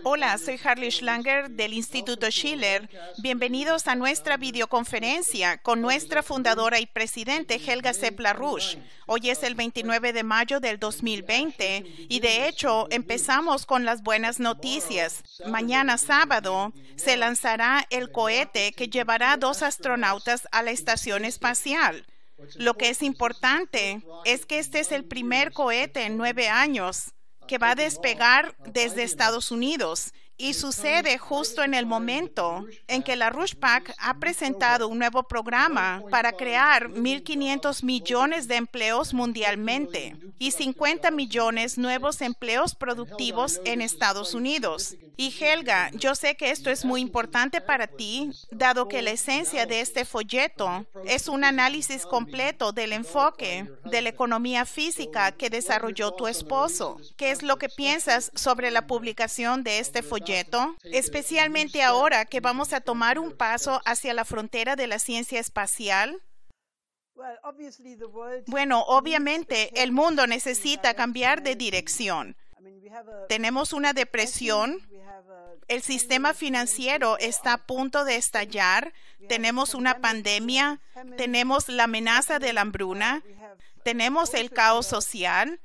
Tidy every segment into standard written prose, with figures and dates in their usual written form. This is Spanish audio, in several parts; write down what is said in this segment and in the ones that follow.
Hola, soy Harley Schlanger del Instituto Schiller. Bienvenidos a nuestra videoconferencia con nuestra fundadora y presidente Helga Sepp-LaRouche. Hoy es el 29 de mayo del 2020 y de hecho empezamos con las buenas noticias. Mañana sábado se lanzará el cohete que llevará a 2 astronautas a la estación espacial. Lo que es importante es que este es el primer cohete en 9 años que va a despegar desde Estados Unidos y sucede justo en el momento en que la LaRouche PAC ha presentado un nuevo programa para crear 1.500 millones de empleos mundialmente y 50 millones nuevos empleos productivos en Estados Unidos. Y Helga, yo sé que esto es muy importante para ti, dado que la esencia de este folleto es un análisis completo del enfoque de la economía física que desarrolló tu esposo. ¿Qué es lo que piensas sobre la publicación de este folleto? Especialmente ahora que vamos a tomar un paso hacia la frontera de la ciencia espacial. Bueno, obviamente el mundo necesita cambiar de dirección. Tenemos una depresión, el sistema financiero está a punto de estallar, tenemos una pandemia, tenemos la amenaza de la hambruna, tenemos el caos social.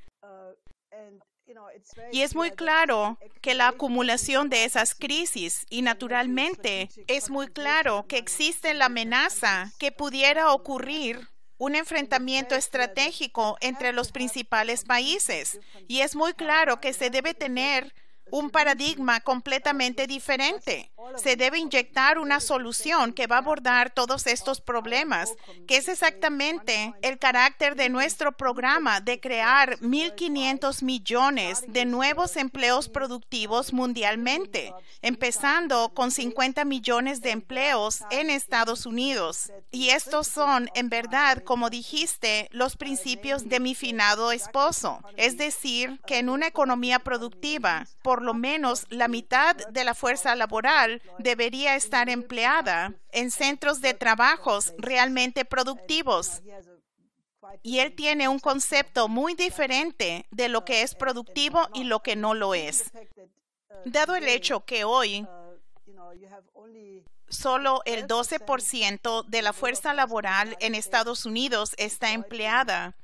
Y es muy claro que la acumulación de esas crisis y naturalmente es muy claro que existe la amenaza que pudiera ocurrir un enfrentamiento estratégico entre los principales países. Y es muy claro que se debe tener un paradigma completamente diferente. Se debe inyectar una solución que va a abordar todos estos problemas, que es exactamente el carácter de nuestro programa de crear 1.500 millones de nuevos empleos productivos mundialmente, empezando con 50 millones de empleos en Estados Unidos. Y estos son, en verdad, como dijiste, los principios de mi finado esposo. Es decir, que en una economía productiva, por lo menos la mitad de la fuerza laboral debería estar empleada en centros de trabajos realmente productivos. Y él tiene un concepto muy diferente de lo que es productivo y lo que no lo es. Dado el hecho que hoy solo el 12% de la fuerza laboral en Estados Unidos está empleada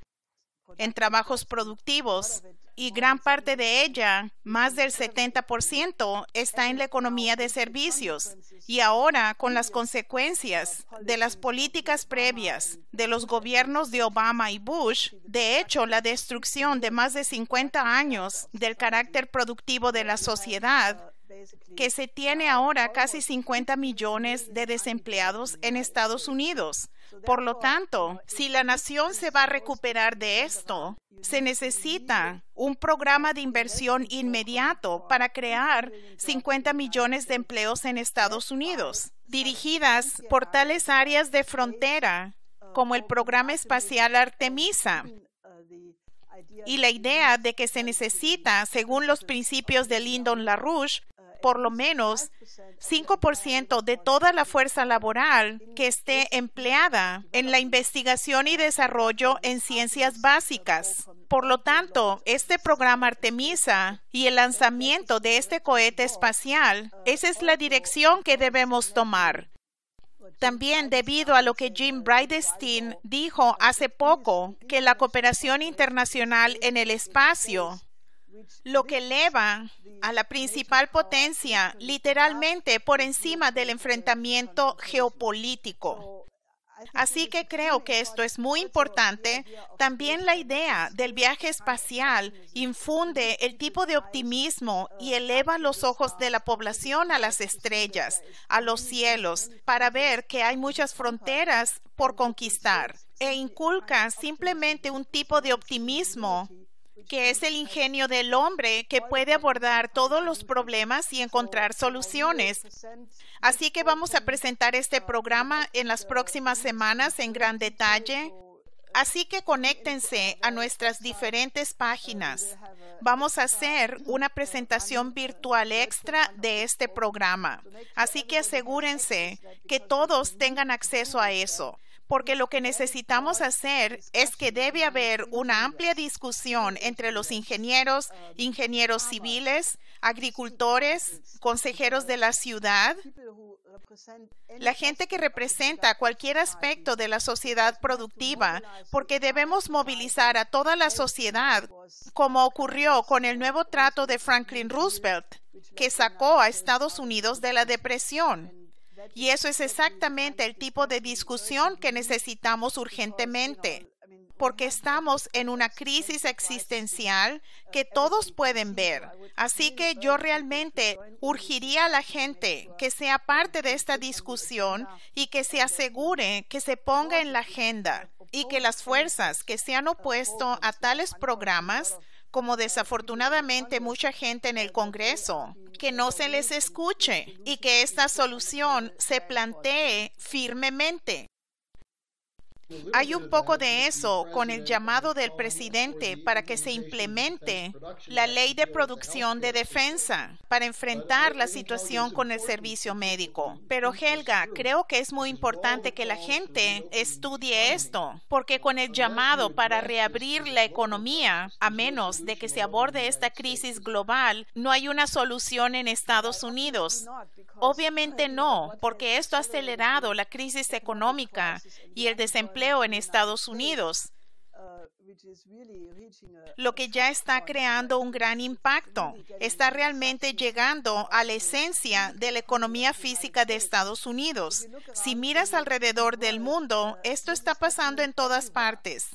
en trabajos productivos y gran parte de ella, más del 70%, está en la economía de servicios. Y ahora, con las consecuencias de las políticas previas de los gobiernos de Obama y Bush, de hecho, la destrucción de más de 50 años del carácter productivo de la sociedad, que se tiene ahora casi 50 millones de desempleados en Estados Unidos. Por lo tanto, si la nación se va a recuperar de esto, se necesita un programa de inversión inmediato para crear 50 millones de empleos en Estados Unidos, dirigidas por tales áreas de frontera como el programa espacial Artemisa. Y la idea de que se necesita, según los principios de Lyndon LaRouche, por lo menos 5% de toda la fuerza laboral que esté empleada en la investigación y desarrollo en ciencias básicas. Por lo tanto, este programa Artemisa y el lanzamiento de este cohete espacial, esa es la dirección que debemos tomar. También debido a lo que Jim Bridenstine dijo hace poco, que la cooperación internacional en el espacio, lo que eleva a la principal potencia literalmente por encima del enfrentamiento geopolítico. Así que creo que esto es muy importante. También la idea del viaje espacial infunde el tipo de optimismo y eleva los ojos de la población a las estrellas, a los cielos, para ver que hay muchas fronteras por conquistar, e inculca simplemente un tipo de optimismo que es el ingenio del hombre que puede abordar todos los problemas y encontrar soluciones. Así que vamos a presentar este programa en las próximas semanas en gran detalle. Así que conéctense a nuestras diferentes páginas. Vamos a hacer una presentación virtual extra de este programa. Así que asegúrense que todos tengan acceso a eso. Porque lo que necesitamos hacer es que debe haber una amplia discusión entre los ingenieros civiles, agricultores, consejeros de la ciudad, la gente que representa cualquier aspecto de la sociedad productiva, porque debemos movilizar a toda la sociedad, como ocurrió con el nuevo trato de Franklin Roosevelt, que sacó a Estados Unidos de la depresión. Y eso es exactamente el tipo de discusión que necesitamos urgentemente, porque estamos en una crisis existencial que todos pueden ver. Así que yo realmente urgiría a la gente que sea parte de esta discusión y que se asegure que se ponga en la agenda y que las fuerzas que se han opuesto a tales programas, como desafortunadamente mucha gente en el Congreso, que no se les escuche y que esta solución se plantee firmemente. Hay un poco de eso con el llamado del presidente para que se implemente la ley de producción de defensa para enfrentar la situación con el servicio médico. Pero Helga, creo que es muy importante que la gente estudie esto, porque con el llamado para reabrir la economía, a menos de que se aborde esta crisis global, no hay una solución en Estados Unidos. Obviamente no, porque esto ha acelerado la crisis económica y el desempleo en Estados Unidos, lo que ya está creando un gran impacto. Está realmente llegando a la esencia de la economía física de Estados Unidos. Si miras alrededor del mundo, esto está pasando en todas partes.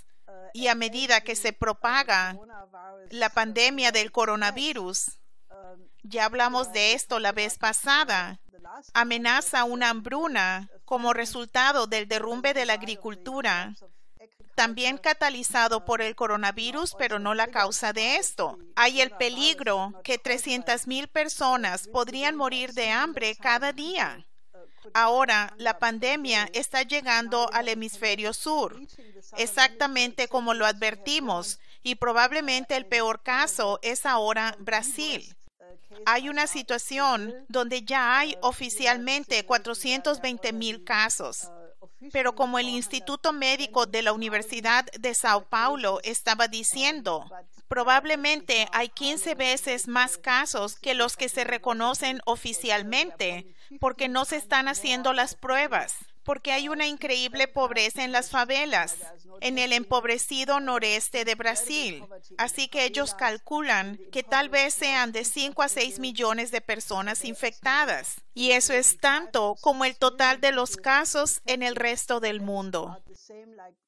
Y a medida que se propaga la pandemia del coronavirus, ya hablamos de esto la vez pasada, amenaza una hambruna como resultado del derrumbe de la agricultura, también catalizado por el coronavirus, pero no la causa de esto. Hay el peligro que 300,000 personas podrían morir de hambre cada día. Ahora, la pandemia está llegando al hemisferio sur, exactamente como lo advertimos, y probablemente el peor caso es ahora Brasil. Hay una situación donde ya hay oficialmente 420,000 casos. Pero como el Instituto Médico de la Universidad de Sao Paulo estaba diciendo, probablemente hay 15 veces más casos que los que se reconocen oficialmente, porque no se están haciendo las pruebas, porque hay una increíble pobreza en las favelas, en el empobrecido noreste de Brasil. Así que ellos calculan que tal vez sean de 5 a 6 millones de personas infectadas. Y eso es tanto como el total de los casos en el resto del mundo.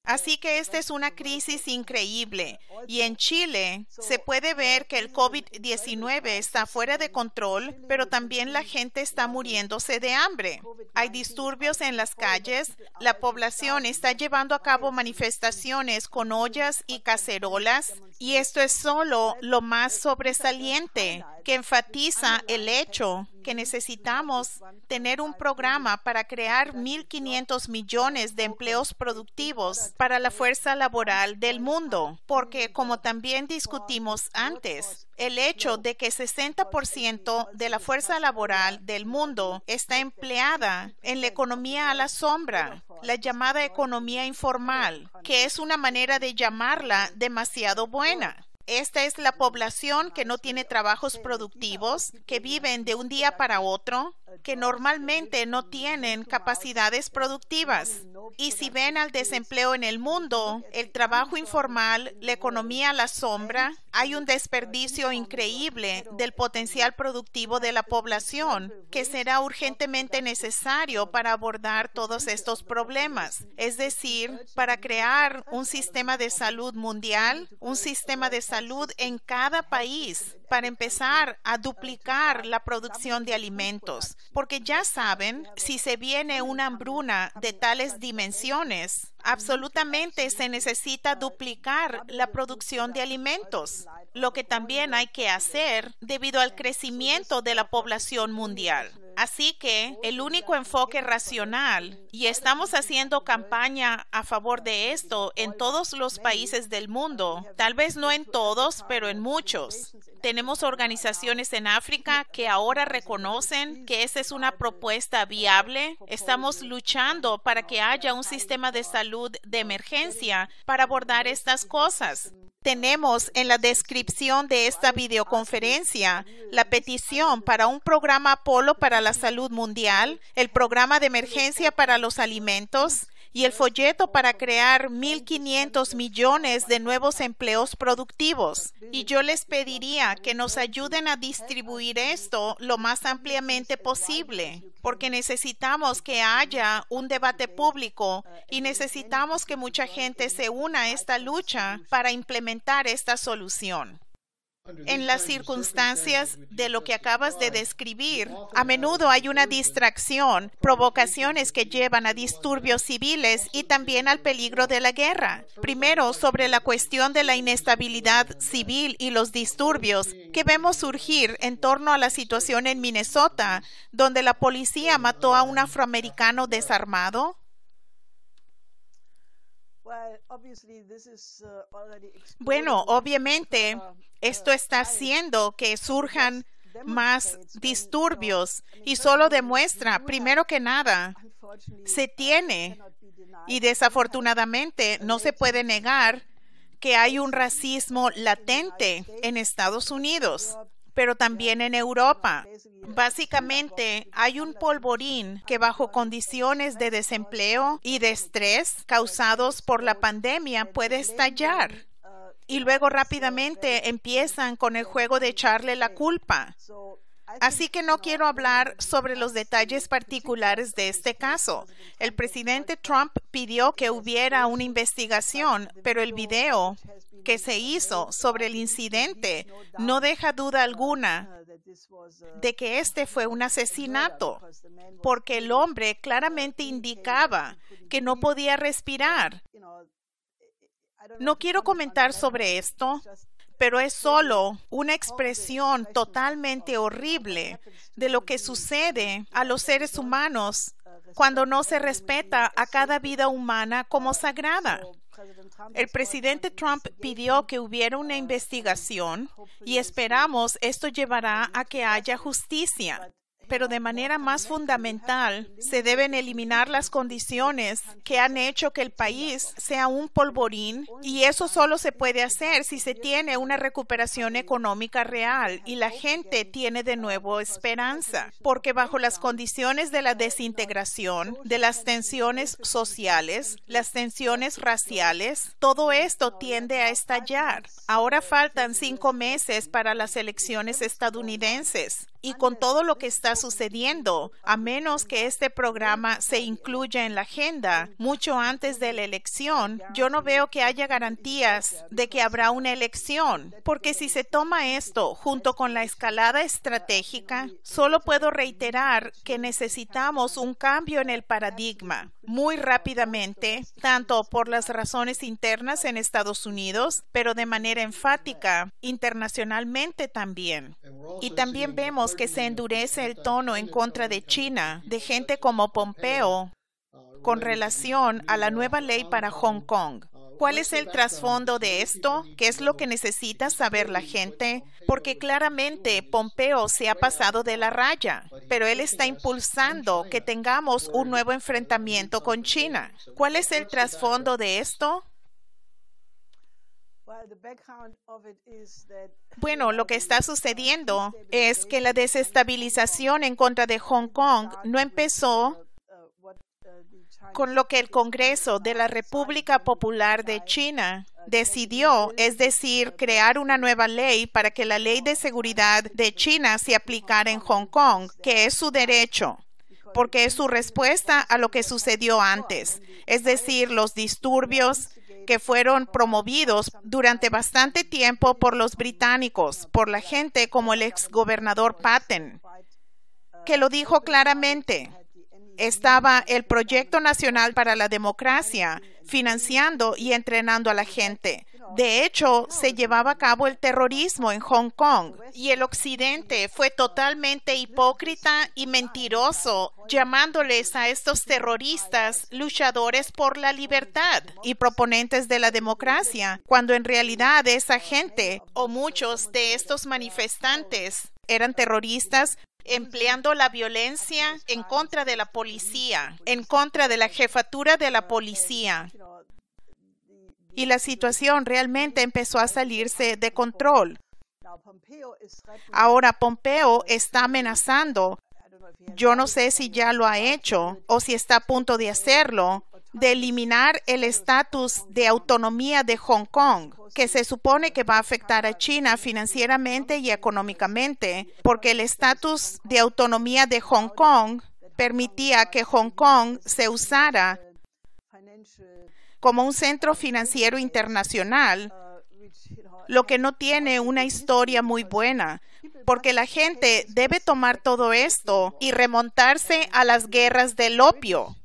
Así que esta es una crisis increíble. Y en Chile se puede ver que el COVID-19 está fuera de control, pero también la gente está muriéndose de hambre. Hay disturbios en las calles. La población está llevando a cabo manifestaciones con ollas y cacerolas. Y esto es solo lo más sobresaliente, que enfatiza el hecho que necesitamos tener un programa para crear 1.500 millones de empleos productivos para la fuerza laboral del mundo, porque como también discutimos antes, el hecho de que 60% de la fuerza laboral del mundo está empleada en la economía a la sombra, la llamada economía informal, que es una manera de llamarla demasiado buena. Esta es la población que no tiene trabajos productivos, que viven de un día para otro, que normalmente no tienen capacidades productivas. Y si ven al desempleo en el mundo, el trabajo informal, la economía a la sombra, hay un desperdicio increíble del potencial productivo de la población, que será urgentemente necesario para abordar todos estos problemas. Es decir, para crear un sistema de salud mundial, un sistema de salud en cada país, para empezar a duplicar la producción de alimentos. Porque ya saben, si se viene una hambruna de tales dimensiones, absolutamente se necesita duplicar la producción de alimentos, lo que también hay que hacer debido al crecimiento de la población mundial. Así que el único enfoque racional, y estamos haciendo campaña a favor de esto en todos los países del mundo, tal vez no en todos, pero en muchos. Tenemos organizaciones en África que ahora reconocen que esa es una propuesta viable. Estamos luchando para que haya un sistema de salud de emergencia para abordar estas cosas. Tenemos en la descripción de esta videoconferencia la petición para un programa Apolo para la salud mundial, el programa de emergencia para los alimentos y el folleto para crear 1.500 millones de nuevos empleos productivos. Y yo les pediría que nos ayuden a distribuir esto lo más ampliamente posible, porque necesitamos que haya un debate público y necesitamos que mucha gente se una a esta lucha para implementar esta solución. En las circunstancias de lo que acabas de describir, a menudo hay una distracción, provocaciones que llevan a disturbios civiles y también al peligro de la guerra. Primero, sobre la cuestión de la inestabilidad civil y los disturbios que vemos surgir en torno a la situación en Minnesota, donde la policía mató a un afroamericano desarmado. Bueno, obviamente, esto está haciendo que surjan más disturbios y solo demuestra, primero que nada, se tiene y desafortunadamente no se puede negar que hay un racismo latente en Estados Unidos, pero también en Europa. Básicamente, hay un polvorín que bajo condiciones de desempleo y de estrés causados por la pandemia puede estallar. Y luego rápidamente empiezan con el juego de echarle la culpa. Así que no quiero hablar sobre los detalles particulares de este caso. El presidente Trump pidió que hubiera una investigación, pero el video que se hizo sobre el incidente no deja duda alguna de que este fue un asesinato, porque el hombre claramente indicaba que no podía respirar. No quiero comentar sobre esto, pero es solo una expresión totalmente horrible de lo que sucede a los seres humanos cuando no se respeta a cada vida humana como sagrada. El presidente Trump pidió que hubiera una investigación y esperamos esto llevará a que haya justicia. Pero de manera más fundamental, se deben eliminar las condiciones que han hecho que el país sea un polvorín, y eso solo se puede hacer si se tiene una recuperación económica real y la gente tiene de nuevo esperanza, porque bajo las condiciones de la desintegración, de las tensiones sociales, las tensiones raciales, todo esto tiende a estallar. Ahora faltan 5 meses para las elecciones estadounidenses. Y con todo lo que está sucediendo, a menos que este programa se incluya en la agenda mucho antes de la elección, yo no veo que haya garantías de que habrá una elección, porque si se toma esto junto con la escalada estratégica, solo puedo reiterar que necesitamos un cambio en el paradigma muy rápidamente, tanto por las razones internas en Estados Unidos, pero de manera enfática internacionalmente también. Y también vemos que se endurece el tono en contra de China, de gente como Pompeo, con relación a la nueva ley para Hong Kong. ¿Cuál es el trasfondo de esto? ¿Qué es lo que necesita saber la gente? Porque claramente Pompeo se ha pasado de la raya, pero él está impulsando que tengamos un nuevo enfrentamiento con China. ¿Cuál es el trasfondo de esto? Bueno, lo que está sucediendo es que la desestabilización en contra de Hong Kong no empezó con lo que el Congreso de la República Popular de China decidió, es decir, crear una nueva ley para que la ley de seguridad de China se aplicara en Hong Kong, que es su derecho, porque es su respuesta a lo que sucedió antes, es decir, los disturbios que fueron promovidos durante bastante tiempo por los británicos, por la gente como el exgobernador Patten, que lo dijo claramente. Estaba el Proyecto Nacional para la Democracia financiando y entrenando a la gente. De hecho, se llevaba a cabo el terrorismo en Hong Kong y el Occidente fue totalmente hipócrita y mentiroso, llamándoles a estos terroristas luchadores por la libertad y proponentes de la democracia, cuando en realidad esa gente o muchos de estos manifestantes eran terroristas empleando la violencia en contra de la policía, en contra de la jefatura de la policía. y la situación realmente empezó a salirse de control. Ahora Pompeo está amenazando, yo no sé si ya lo ha hecho o si está a punto de hacerlo, de eliminar el estatus de autonomía de Hong Kong, que se supone que va a afectar a China financieramente y económicamente, porque el estatus de autonomía de Hong Kong permitía que Hong Kong se usara como un centro financiero internacional, lo que no tiene una historia muy buena, porque la gente debe tomar todo esto y remontarse a las guerras del opio,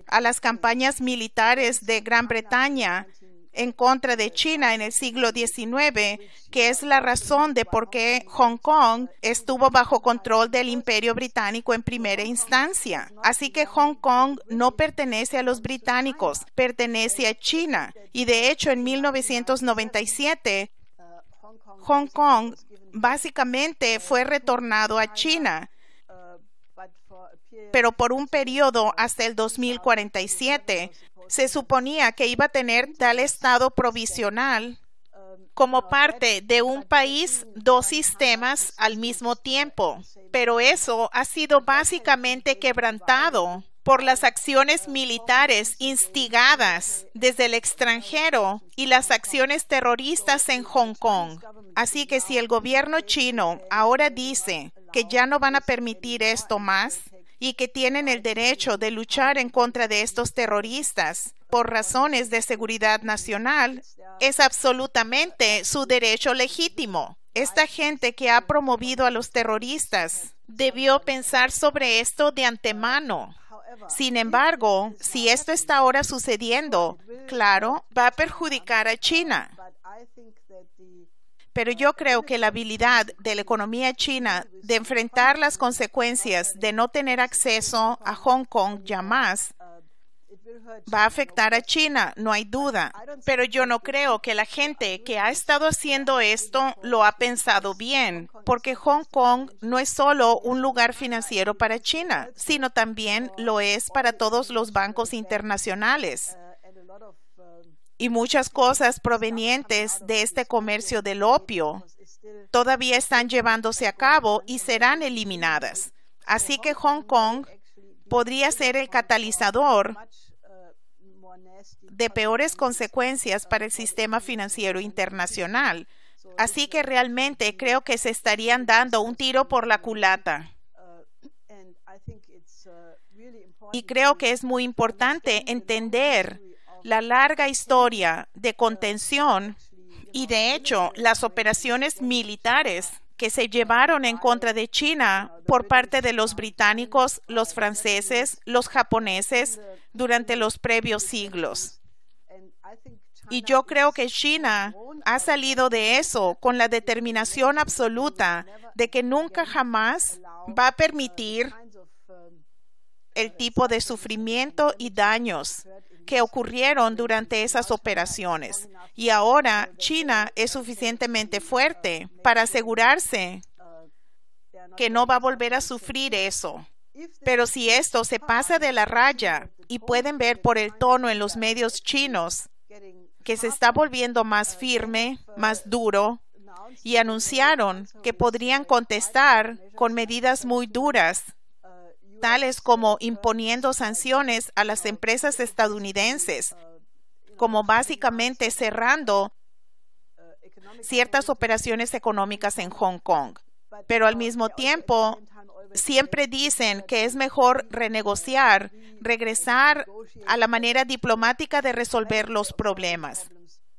a las campañas militares de Gran Bretaña en contra de China en el siglo XIX, que es la razón de por qué Hong Kong estuvo bajo control del Imperio Británico en primera instancia. Así que Hong Kong no pertenece a los británicos, pertenece a China. Y de hecho, en 1997, Hong Kong básicamente fue retornado a China, pero por un periodo hasta el 2047, se suponía que iba a tener tal estado provisional como parte de un país, dos sistemas al mismo tiempo. Pero eso ha sido básicamente quebrantado por las acciones militares instigadas desde el extranjero y las acciones terroristas en Hong Kong. Así que si el gobierno chino ahora dice que ya no van a permitir esto más, y que tienen el derecho de luchar en contra de estos terroristas por razones de seguridad nacional, es absolutamente su derecho legítimo. Esta gente que ha promovido a los terroristas debió pensar sobre esto de antemano. Sin embargo, si esto está ahora sucediendo, claro, va a perjudicar a China. Pero yo creo que la habilidad de la economía china de enfrentar las consecuencias de no tener acceso a Hong Kong ya más va a afectar a China, no hay duda. Pero yo no creo que la gente que ha estado haciendo esto lo ha pensado bien, porque Hong Kong no es solo un lugar financiero para China, sino también lo es para todos los bancos internacionales. Y muchas cosas provenientes de este comercio del opio todavía están llevándose a cabo y serán eliminadas. Así que Hong Kong podría ser el catalizador de peores consecuencias para el sistema financiero internacional. Así que realmente creo que se estarían dando un tiro por la culata. Y creo que es muy importante entender la larga historia de contención y, de hecho, las operaciones militares que se llevaron en contra de China por parte de los británicos, los franceses, los japoneses durante los previos siglos. Y yo creo que China ha salido de eso con la determinación absoluta de que nunca jamás va a permitir el tipo de sufrimiento y daños que ocurrieron durante esas operaciones. Y ahora China es suficientemente fuerte para asegurarse que no va a volver a sufrir eso. Pero si esto se pasa de la raya, y pueden ver por el tono en los medios chinos que se está volviendo más firme, más duro, y anunciaron que podrían contestar con medidas muy duras, tales como imponiendo sanciones a las empresas estadounidenses, como básicamente cerrando ciertas operaciones económicas en Hong Kong. Pero al mismo tiempo, siempre dicen que es mejor renegociar, regresar a la manera diplomática de resolver los problemas.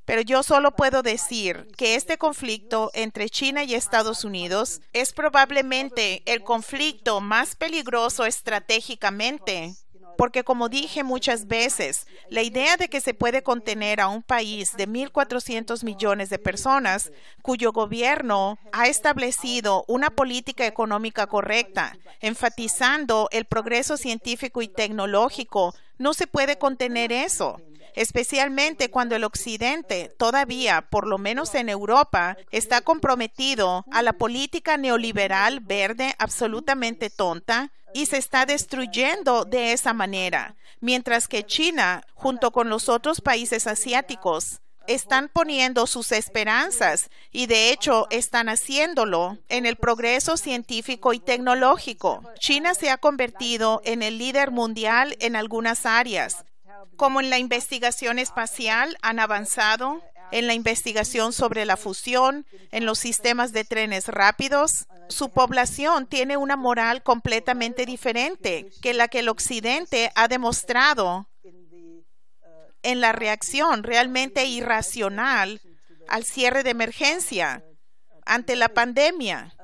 Pero yo solo puedo decir que este conflicto entre China y Estados Unidos es probablemente el conflicto más peligroso estratégicamente, porque como dije muchas veces, la idea de que se puede contener a un país de 1.400 millones de personas cuyo gobierno ha establecido una política económica correcta, enfatizando el progreso científico y tecnológico, no se puede contener eso. especialmente cuando el Occidente todavía, por lo menos en Europa, está comprometido a la política neoliberal verde absolutamente tonta y se está destruyendo de esa manera, mientras que China, junto con los otros países asiáticos, están poniendo sus esperanzas y de hecho están haciéndolo en el progreso científico y tecnológico. China se ha convertido en el líder mundial en algunas áreas, como en la investigación espacial han avanzado, en la investigación sobre la fusión, en los sistemas de trenes rápidos. Su población tiene una moral completamente diferente que la que el Occidente ha demostrado en la reacción realmente irracional al cierre de emergencia ante la pandemia.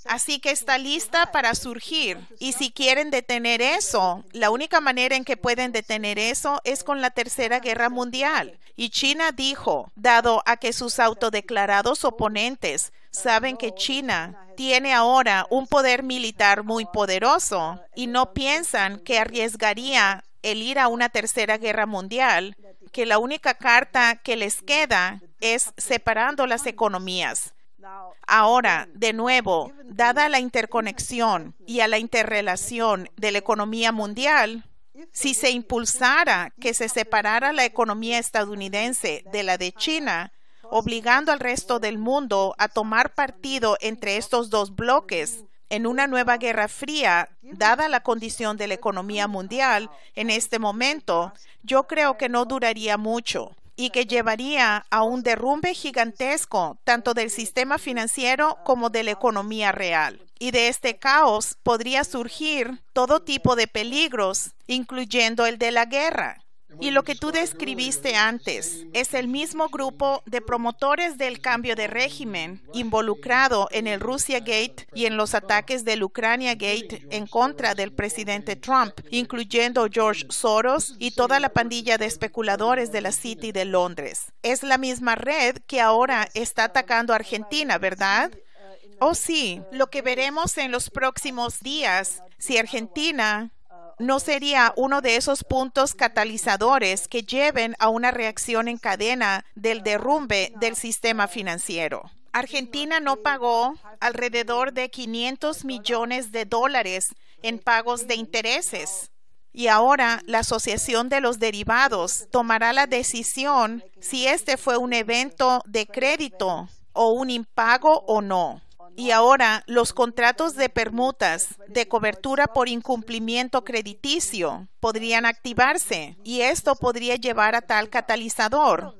Así que está lista para surgir. Y si quieren detener eso, la única manera en que pueden detener eso es con la Tercera Guerra Mundial. Y China dijo, dado a que sus autodeclarados oponentes saben que China tiene ahora un poder militar muy poderoso y no piensan que arriesgaría el ir a una tercera guerra mundial, que la única carta que les queda es separando las economías. Ahora, de nuevo, dada la interconexión y a la interrelación de la economía mundial, si se impulsara que se separara la economía estadounidense de la de China, obligando al resto del mundo a tomar partido entre estos dos bloques, en una nueva guerra fría, dada la condición de la economía mundial en este momento, yo creo que no duraría mucho y que llevaría a un derrumbe gigantesco tanto del sistema financiero como de la economía real. Y de este caos podría surgir todo tipo de peligros, incluyendo el de la guerra. Y lo que tú describiste antes es el mismo grupo de promotores del cambio de régimen involucrado en el Russia Gate y en los ataques del Ucrania Gate en contra del presidente Trump, incluyendo George Soros y toda la pandilla de especuladores de la City de Londres. Es la misma red que ahora está atacando a Argentina, ¿verdad? Oh, sí, lo que veremos en los próximos días, si Argentina no sería uno de esos puntos catalizadores que lleven a una reacción en cadena del derrumbe del sistema financiero. Argentina no pagó alrededor de $500 millones en pagos de intereses. Y ahora la Asociación de los Derivados tomará la decisión si este fue un evento de crédito o un impago o no. Y ahora los contratos de permutas de cobertura por incumplimiento crediticio podrían activarse y esto podría llevar a tal catalizador.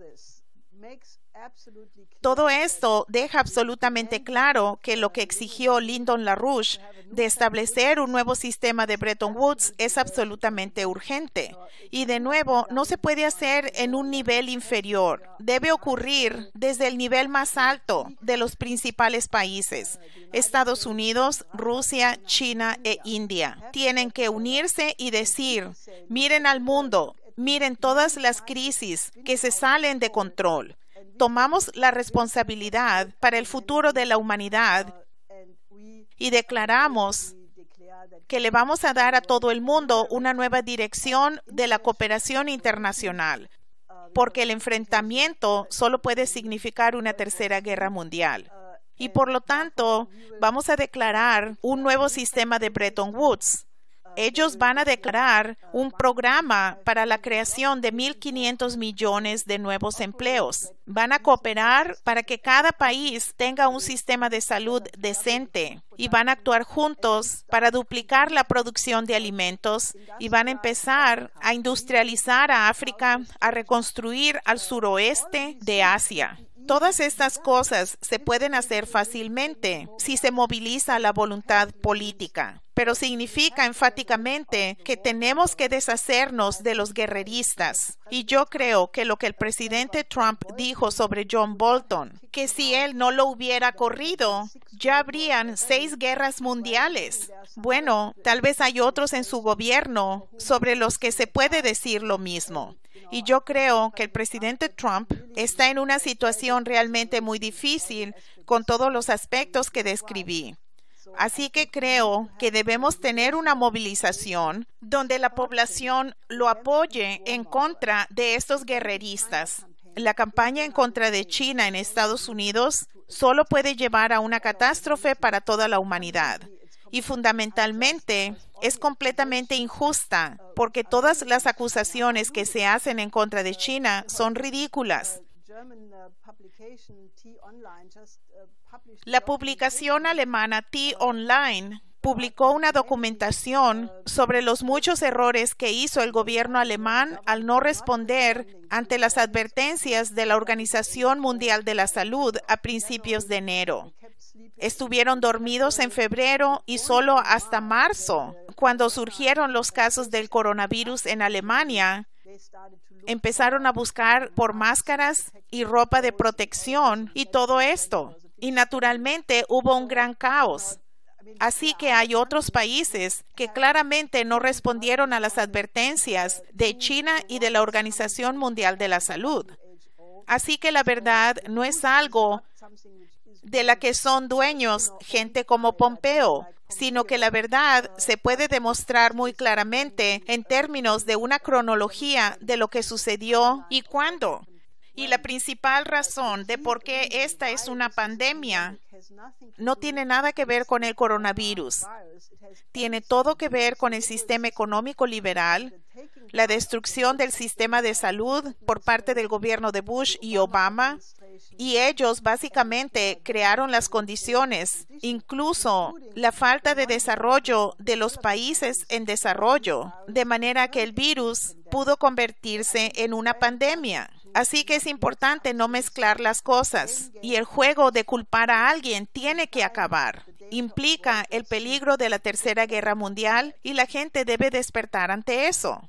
Todo esto deja absolutamente claro que lo que exigió Lyndon LaRouche de establecer un nuevo sistema de Bretton Woods es absolutamente urgente. Y de nuevo, no se puede hacer en un nivel inferior. Debe ocurrir desde el nivel más alto de los principales países. Estados Unidos, Rusia, China e India tienen que unirse y decir, miren al mundo, miren todas las crisis que se salen de control. Tomamos la responsabilidad para el futuro de la humanidad y declaramos que le vamos a dar a todo el mundo una nueva dirección de la cooperación internacional, porque el enfrentamiento solo puede significar una tercera guerra mundial. Y por lo tanto, vamos a declarar un nuevo sistema de Bretton Woods. Ellos van a declarar un programa para la creación de 1.500 millones de nuevos empleos. Van a cooperar para que cada país tenga un sistema de salud decente y van a actuar juntos para duplicar la producción de alimentos y van a empezar a industrializar a África, a reconstruir al suroeste de Asia. Todas estas cosas se pueden hacer fácilmente si se moviliza la voluntad política, pero significa enfáticamente que tenemos que deshacernos de los guerreristas. Y yo creo que lo que el presidente Trump dijo sobre John Bolton, que si él no lo hubiera corrido, ya habrían 6 guerras mundiales. Bueno, tal vez hay otros en su gobierno sobre los que se puede decir lo mismo. Y yo creo que el presidente Trump está en una situación realmente muy difícil con todos los aspectos que describí. Así que creo que debemos tener una movilización donde la población lo apoye en contra de estos guerreristas. La campaña en contra de China en Estados Unidos solo puede llevar a una catástrofe para toda la humanidad. Y fundamentalmente es completamente injusta porque todas las acusaciones que se hacen en contra de China son ridículas. La publicación alemana T-Online publicó una documentación sobre los muchos errores que hizo el gobierno alemán al no responder ante las advertencias de la Organización Mundial de la Salud a principios de enero. Estuvieron dormidos en febrero y solo hasta marzo, cuando surgieron los casos del coronavirus en Alemania, empezaron a buscar por máscaras y ropa de protección y todo esto. Y naturalmente hubo un gran caos. Así que hay otros países que claramente no respondieron a las advertencias de China y de la Organización Mundial de la Salud. Así que la verdad no es algo de la que son dueños gente como Pompeo, sino que la verdad se puede demostrar muy claramente en términos de una cronología de lo que sucedió y cuándo. Y la principal razón de por qué esta es una pandemia no tiene nada que ver con el coronavirus. Tiene todo que ver con el sistema económico liberal, la destrucción del sistema de salud por parte del gobierno de Bush y Obama, y ellos básicamente crearon las condiciones, incluso la falta de desarrollo de los países en desarrollo, de manera que el virus pudo convertirse en una pandemia. Así que es importante no mezclar las cosas, y el juego de culpar a alguien tiene que acabar. Implica el peligro de la Tercera Guerra Mundial y la gente debe despertar ante eso.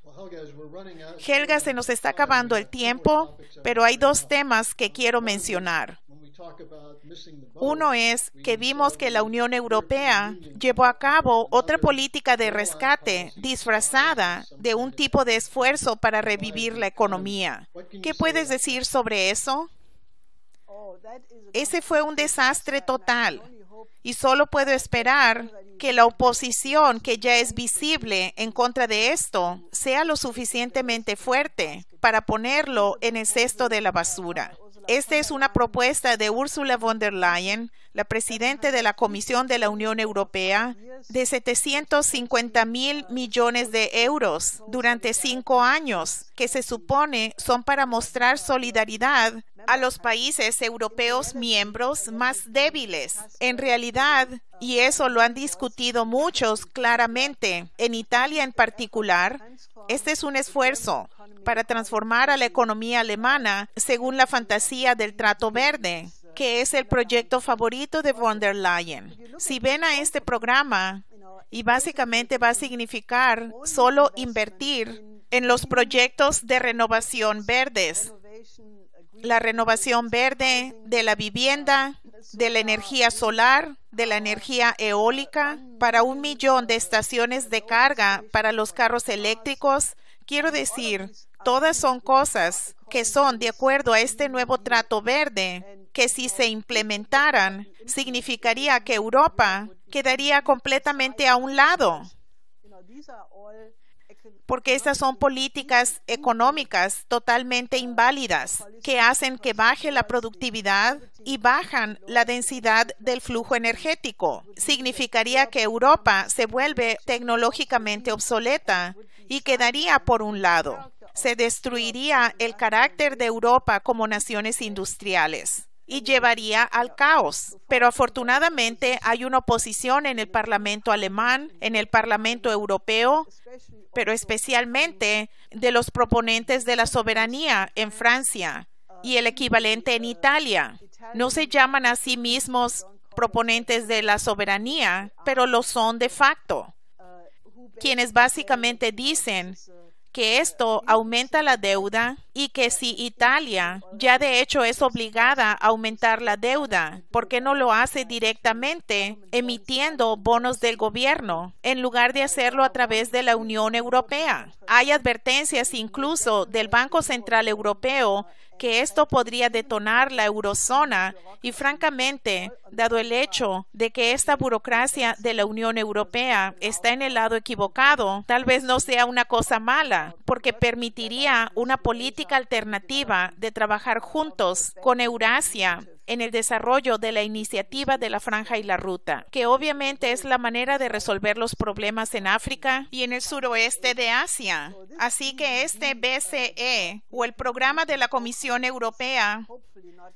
Helga, se nos está acabando el tiempo, pero hay dos temas que quiero mencionar. Uno es que vimos que la Unión Europea llevó a cabo otra política de rescate disfrazada de un tipo de esfuerzo para revivir la economía. ¿Qué puedes decir sobre eso? Ese fue un desastre total. Y solo puedo esperar que la oposición que ya es visible en contra de esto sea lo suficientemente fuerte para ponerlo en el cesto de la basura. Esta es una propuesta de Ursula von der Leyen, la presidenta de la Comisión de la Unión Europea, de 750.000 millones de euros durante 5 años, que se supone son para mostrar solidaridad a los países europeos miembros más débiles. En realidad, y eso lo han discutido muchos claramente, en Italia en particular, este es un esfuerzo para transformar a la economía alemana según la fantasía del trato verde, que es el proyecto favorito de von der Leyen. Si ven a este programa, y básicamente va a significar solo invertir en los proyectos de renovación verdes, la renovación verde de la vivienda, de la energía solar, de la energía eólica, para 1 millón de estaciones de carga para los carros eléctricos. Quiero decir, todas son cosas que son de acuerdo a este nuevo trato verde, que si se implementaran, significaría que Europa quedaría completamente a un lado. Porque estas son políticas económicas totalmente inválidas que hacen que baje la productividad y bajan la densidad del flujo energético. Significaría que Europa se vuelve tecnológicamente obsoleta y quedaría por un lado. Se destruiría el carácter de Europa como naciones industriales y llevaría al caos. Pero afortunadamente hay una oposición en el Parlamento alemán, en el Parlamento europeo, pero especialmente de los proponentes de la soberanía en Francia y el equivalente en Italia. No se llaman a sí mismos proponentes de la soberanía, pero lo son de facto, quienes básicamente dicen que esto aumenta la deuda y que si Italia ya de hecho es obligada a aumentar la deuda, ¿por qué no lo hace directamente emitiendo bonos del gobierno en lugar de hacerlo a través de la Unión Europea? Hay advertencias incluso del Banco Central Europeo que esto podría detonar la eurozona y, francamente, dado el hecho de que esta burocracia de la Unión Europea está en el lado equivocado, tal vez no sea una cosa mala, porque permitiría una política alternativa de trabajar juntos con Eurasia en el desarrollo de la iniciativa de la Franja y la Ruta, que obviamente es la manera de resolver los problemas en África y en el suroeste de Asia. Así que este BCE o el programa de la Comisión Europea,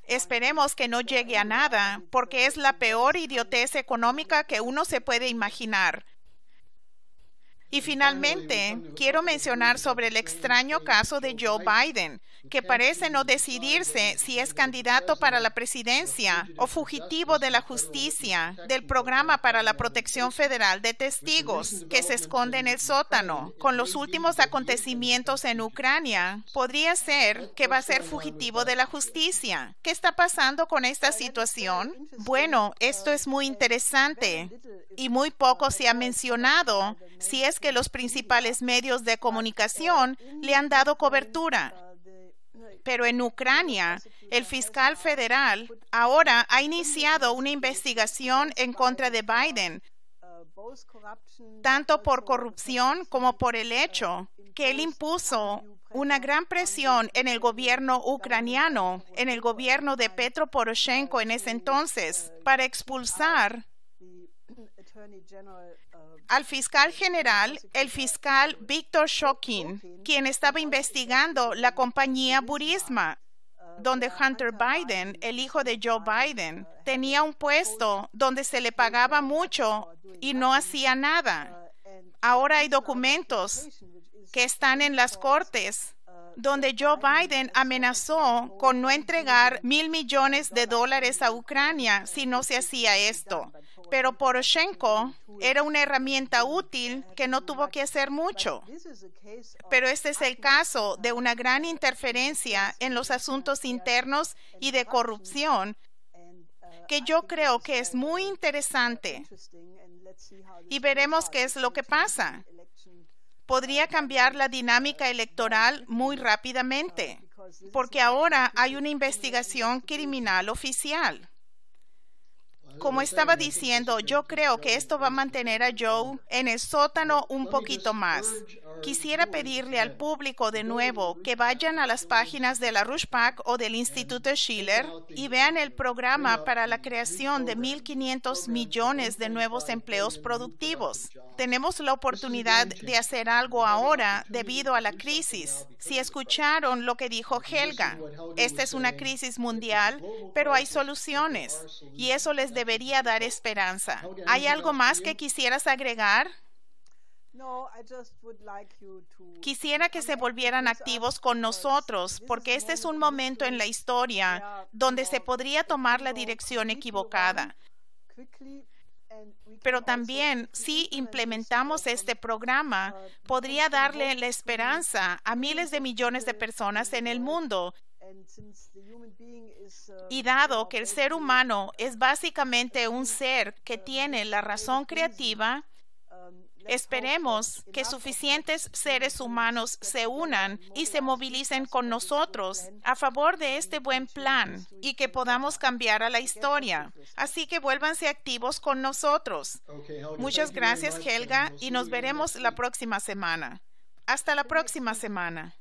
esperemos que no llegue a nada, porque es la peor idiotez económica que uno se puede imaginar. Y finalmente, quiero mencionar sobre el extraño caso de Joe Biden, que parece no decidirse si es candidato para la presidencia o fugitivo de la justicia del programa para la protección federal de testigos, que se esconde en el sótano. Con los últimos acontecimientos en Ucrania, podría ser que va a ser fugitivo de la justicia. ¿Qué está pasando con esta situación? Bueno, esto es muy interesante y muy poco se ha mencionado, si es que los principales medios de comunicación le han dado cobertura. Pero en Ucrania, el fiscal federal ahora ha iniciado una investigación en contra de Biden, tanto por corrupción como por el hecho que él impuso una gran presión en el gobierno ucraniano, en el gobierno de Petro Poroshenko en ese entonces, para expulsar al fiscal general, el fiscal Víctor Shokin, quien estaba investigando la compañía Burisma, donde Hunter Biden, el hijo de Joe Biden, tenía un puesto donde se le pagaba mucho y no hacía nada. Ahora hay documentos que están en las cortes donde Joe Biden amenazó con no entregar $1,000 millones a Ucrania si no se hacía esto. Pero Poroshenko era una herramienta útil que no tuvo que hacer mucho. Pero este es el caso de una gran interferencia en los asuntos internos y de corrupción que yo creo que es muy interesante. Y veremos qué es lo que pasa. Podría cambiar la dinámica electoral muy rápidamente, porque ahora hay una investigación criminal oficial. Como estaba diciendo, yo creo que esto va a mantener a Joe en el sótano un poquito más. Quisiera pedirle al público de nuevo que vayan a las páginas de la Rushpack o del Instituto Schiller y vean el programa para la creación de 1.500 millones de nuevos empleos productivos. Tenemos la oportunidad de hacer algo ahora debido a la crisis. Si escucharon lo que dijo Helga, esta es una crisis mundial, pero hay soluciones y eso les debería dar esperanza. ¿Hay algo más que quisieras agregar? Quisiera que se volvieran activos con nosotros, porque este es un momento en la historia donde se podría tomar la dirección equivocada. Pero también, si implementamos este programa, podría darle la esperanza a miles de millones de personas en el mundo. Y dado que el ser humano es básicamente un ser que tiene la razón creativa, esperemos que suficientes seres humanos se unan y se movilicen con nosotros a favor de este buen plan y que podamos cambiar a la historia. Así que vuélvanse activos con nosotros. Muchas gracias, Helga, y nos veremos la próxima semana. Hasta la próxima semana.